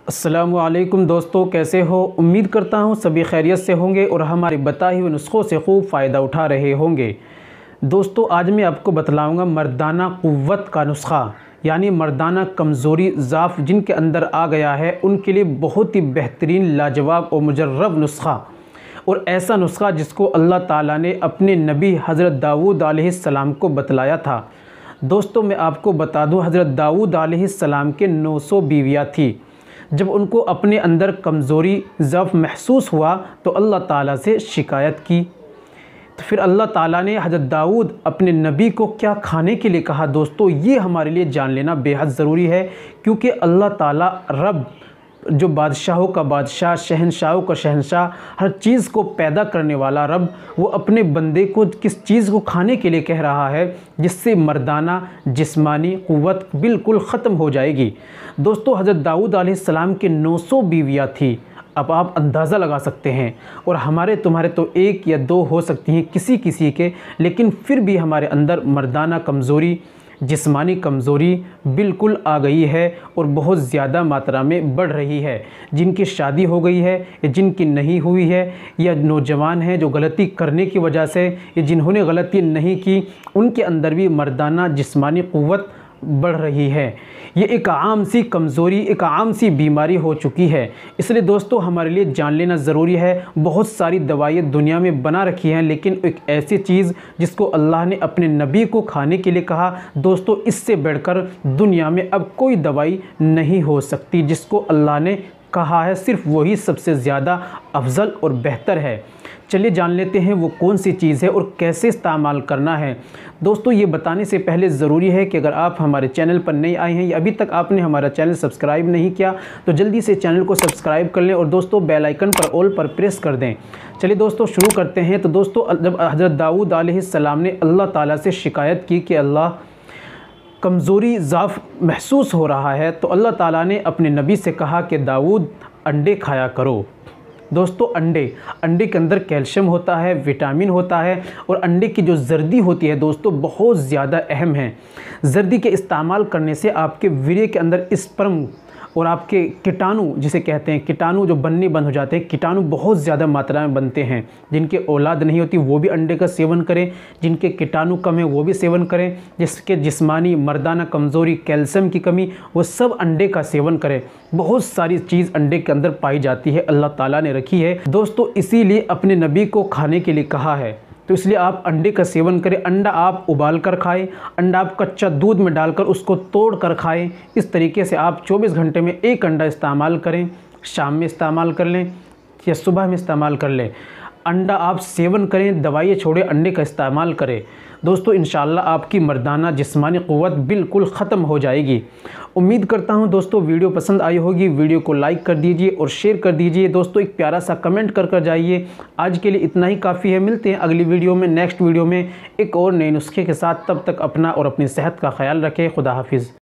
अस्सलामुअलैकुम दोस्तों, कैसे हो। उम्मीद करता हूँ सभी खैरियत से होंगे और हमारे बताए हुए नुस्ख़ों से खूब फ़ायदा उठा रहे होंगे। दोस्तों, आज मैं आपको बतलाऊँगा मर्दाना क़ुव्वत का नुस्ख़ा, यानी मर्दाना कमज़ोरी ज़ाफ़ जिनके अंदर आ गया है उनके लिए बहुत ही बेहतरीन, लाजवाब और मुजर्रब नुस्ख़ा, और ऐसा नुस्ख़ा जिसको अल्लाह ताला ने अपने नबी हज़रत दाऊद अलैहिस्सलाम को बतलाया था। दोस्तों, मैं आपको बता दूँ, हज़रत दाऊद अलैहिस्सलाम के 900 बीवियाँ थी। जब उनको अपने अंदर कमज़ोरी ज़फ़ महसूस हुआ तो अल्लाह ताला से शिकायत की। तो फिर अल्लाह ताला ने हज़रत दाऊद अपने नबी को क्या खाने के लिए कहा। दोस्तों, ये हमारे लिए जान लेना बेहद ज़रूरी है, क्योंकि अल्लाह ताला रब, जो बादशाहों का बादशाह, शहंशाहों का शहंशाह, हर चीज़ को पैदा करने वाला रब, वो अपने बंदे को किस चीज़ को खाने के लिए कह रहा है जिससे मर्दाना जिस्मानी क़ुव्वत बिल्कुल ख़त्म हो जाएगी। दोस्तों, हज़रत दाऊद अलैहिस्सलाम के 900 बीवियाँ थी। अब आप अंदाज़ा लगा सकते हैं, और हमारे तुम्हारे तो एक या दो हो सकती हैं किसी किसी के, लेकिन फिर भी हमारे अंदर मर्दाना कमज़ोरी, जिस्मानी कमज़ोरी बिल्कुल आ गई है और बहुत ज़्यादा मात्रा में बढ़ रही है। जिनकी शादी हो गई है या जिनकी नहीं हुई है, या नौजवान हैं जो गलती करने की वजह से, या जिन्होंने गलती नहीं की, उनके अंदर भी मर्दाना जिस्मानी क़ुव्वत बढ़ रही है। ये एक आम सी कमज़ोरी, एक आम सी बीमारी हो चुकी है। इसलिए दोस्तों, हमारे लिए जान लेना ज़रूरी है। बहुत सारी दवाइयाँ दुनिया में बना रखी हैं, लेकिन एक ऐसी चीज़ जिसको अल्लाह ने अपने नबी को खाने के लिए कहा, दोस्तों, इससे बढ़कर दुनिया में अब कोई दवाई नहीं हो सकती। जिसको अल्लाह ने कहा है सिर्फ वही सबसे ज़्यादा अफजल और बेहतर है। चलिए जान लेते हैं वो कौन सी चीज़ है और कैसे इस्तेमाल करना है। दोस्तों, ये बताने से पहले ज़रूरी है कि अगर आप हमारे चैनल पर नए आए हैं या अभी तक आपने हमारा चैनल सब्सक्राइब नहीं किया तो जल्दी से चैनल को सब्सक्राइब कर लें, और दोस्तों बेल आइकन पर ऑल पर प्रेस कर दें। चलिए दोस्तों, शुरू करते हैं। तो दोस्तों, जब हज़रत दाऊद अलैहिस्सलाम ने अल्लाह ताला से शिकायत की कि अल्लाह, कमज़ोरी ज़ाफ़ महसूस हो रहा है, तो अल्लाह ताला ने अपने नबी से कहा कि दाऊद, अंडे खाया करो। दोस्तों, अंडे के अंदर कैल्शियम होता है, विटामिन होता है, और अंडे की जो जर्दी होती है दोस्तों बहुत ज़्यादा अहम है। जर्दी के इस्तेमाल करने से आपके वीर्य के अंदर स्पर्म और आपके कीटाणु, जिसे कहते हैं कीटाणु, जो बनने बंद हो जाते हैं, कीटाणु बहुत ज़्यादा मात्रा में बनते हैं। जिनके औलाद नहीं होती वो भी अंडे का सेवन करें, जिनके कीटाणु कम है वो भी सेवन करें, जिसके जिस्मानी मर्दाना कमज़ोरी, कैल्शियम की कमी, वो सब अंडे का सेवन करें। बहुत सारी चीज़ अंडे के अंदर पाई जाती है, अल्लाह ताला ने रखी है दोस्तों, इसीलिए अपने नबी को खाने के लिए कहा है। तो इसलिए आप अंडे का सेवन करें। अंडा आप उबाल कर खाएं, अंडा आप कच्चा दूध में डालकर उसको तोड़ कर खाएं। इस तरीके से आप 24 घंटे में एक अंडा इस्तेमाल करें। शाम में इस्तेमाल कर लें या सुबह में इस्तेमाल कर लें। अंडा आप सेवन करें, दवाइयाँ छोड़े, अंडे का इस्तेमाल करें। दोस्तों, इंशाअल्लाह आपकी मर्दाना जिस्मानी क़ुव्वत बिल्कुल ख़त्म हो जाएगी। उम्मीद करता हूं दोस्तों वीडियो पसंद आई होगी। वीडियो को लाइक कर दीजिए और शेयर कर दीजिए। दोस्तों, एक प्यारा सा कमेंट कर जाइए। आज के लिए इतना ही काफ़ी है। मिलते हैं अगली वीडियो में, नेक्स्ट वीडियो में एक और नए नुस्खे के साथ। तब तक अपना और अपनी सेहत का ख्याल रखें। खुदा हाफिज़।